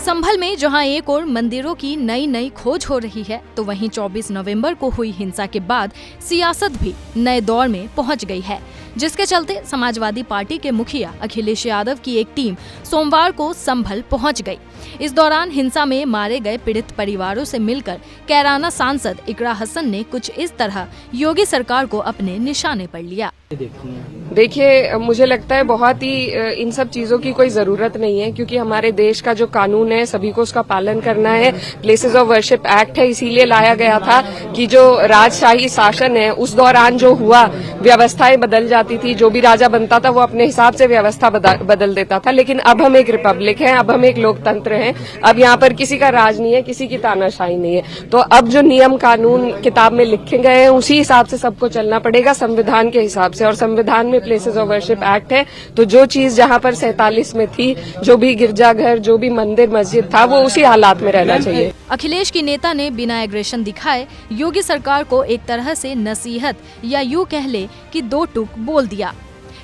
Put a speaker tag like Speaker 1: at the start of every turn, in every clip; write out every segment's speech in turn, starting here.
Speaker 1: संभल में जहां एक और मंदिरों की नई खोज हो रही है, तो वहीं 24 नवंबर को हुई हिंसा के बाद सियासत भी नए दौर में पहुंच गई है, जिसके चलते समाजवादी पार्टी के मुखिया अखिलेश यादव की एक टीम सोमवार को संभल पहुंच गई। इस दौरान हिंसा में मारे गए पीड़ित परिवारों से मिलकर कैराना सांसद इकरा हसन ने कुछ इस तरह योगी सरकार को अपने निशाने पर लिया।
Speaker 2: देखिए, मुझे लगता है बहुत ही इन सब चीजों की कोई जरूरत नहीं है, क्योंकि हमारे देश का जो कानून है सभी को उसका पालन करना है। प्लेसेस ऑफ वर्शिप एक्ट है, इसीलिए लाया गया था कि जो राजशाही शासन है उस दौरान जो हुआ, व्यवस्थाएं बदल जाती थी, जो भी राजा बनता था वो अपने हिसाब से व्यवस्था बदल देता था। लेकिन अब हम एक रिपब्लिक है, अब हम एक लोकतंत्र हैं, अब यहाँ पर किसी का राज नहीं है, किसी की तानाशाही नहीं है। तो अब जो नियम कानून किताब में लिखे गए हैं उसी हिसाब से सबको चलना पड़ेगा, संविधान के हिसाब से। और संविधान में प्लेसेस ऑफ वर्शिप एक्ट है, तो जो चीज जहाँ पर 47 में थी, जो भी गिरजाघर, जो भी मंदिर मस्जिद था, वो उसी हालात में रहना चाहिए।
Speaker 1: अखिलेश की नेता ने बिना एग्रेशन दिखाए योगी सरकार को एक तरह से नसीहत या यूं कह ले कि दो टूक बोल दिया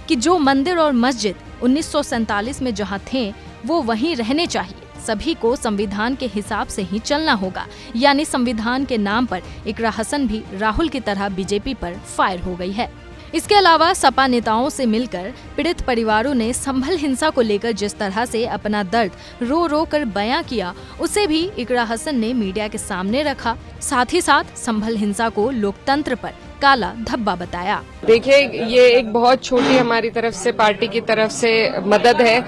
Speaker 1: कि जो मंदिर और मस्जिद 1947 में जहां थे वो वहीं रहने चाहिए, सभी को संविधान के हिसाब से ही चलना होगा। यानी संविधान के नाम पर इकरा हसन भी राहुल की तरह बीजेपी पर फायर हो गई है। इसके अलावा सपा नेताओं से मिलकर पीड़ित परिवारों ने संभल हिंसा को लेकर जिस तरह से अपना दर्द रो रो कर बयां किया, उसे भी इकरा हसन ने मीडिया के सामने रखा। साथ ही साथ संभल हिंसा को लोकतंत्र पर काला धब्बा बताया।
Speaker 2: देखिए, ये एक बहुत छोटी हमारी तरफ से, पार्टी की तरफ से मदद है।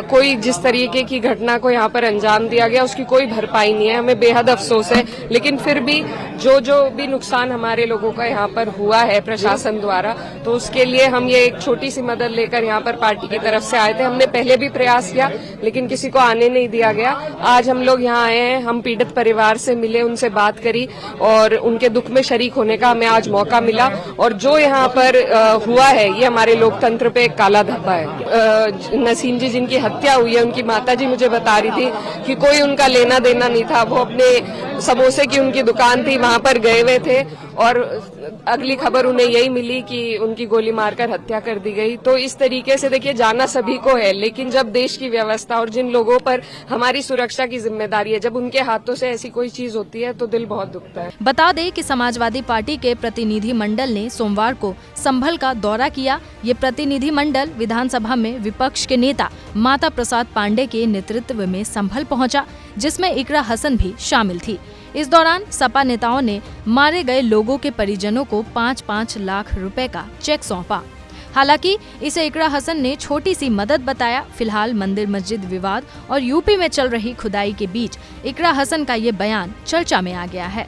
Speaker 2: कोई जिस तरीके की घटना को यहाँ पर अंजाम दिया गया उसकी कोई भरपाई नहीं है, हमें बेहद अफसोस है। लेकिन फिर भी जो भी नुकसान हमारे लोगों का यहाँ पर हुआ है प्रशासन द्वारा, तो उसके लिए हम ये एक छोटी सी मदद लेकर यहाँ पर पार्टी की तरफ से आए थे। हमने पहले भी प्रयास किया लेकिन किसी को आने नहीं दिया गया। आज हम लोग यहाँ आए हैं, हम पीड़ित परिवार से मिले, उनसे बात करी और उनके दुख में शरीक होने का हमें आज मौका मिला। और जो यहाँ पर हुआ है ये हमारे लोकतंत्र पे एक काला धब्बा है। नसीम जी जिनकी हत्या हुई है, उनकी माता जी मुझे बता रही थी कि कोई उनका लेना देना नहीं था, वो अपने समोसे की उनकी दुकान थी, वहां पर गए हुए थे और अगली खबर उन्हें यही मिली कि उनकी गोली मारकर हत्या कर दी गई। तो इस तरीके से देखिए, जाना सभी को है, लेकिन जब देश की व्यवस्था और जिन लोगों पर हमारी सुरक्षा की जिम्मेदारी है, जब उनके हाथों से ऐसी कोई चीज होती है तो दिल बहुत दुखता है।
Speaker 1: बता दें कि समाजवादी पार्टी के प्रतिनिधि मंडल ने सोमवार को संभल का दौरा किया। ये प्रतिनिधि मंडल विधानसभा में विपक्ष के नेता माता प्रसाद पांडे के नेतृत्व में संभल पहुंचा, जिसमें इकरा हसन भी शामिल थी। इस दौरान सपा नेताओं ने मारे गए लोगों के परिजनों को 5-5 लाख रुपए का चेक सौंपा। हालांकि इसे इकरा हसन ने छोटी सी मदद बताया। फिलहाल मंदिर मस्जिद विवाद और यूपी में चल रही खुदाई के बीच इकरा हसन का ये बयान चर्चा में आ गया है।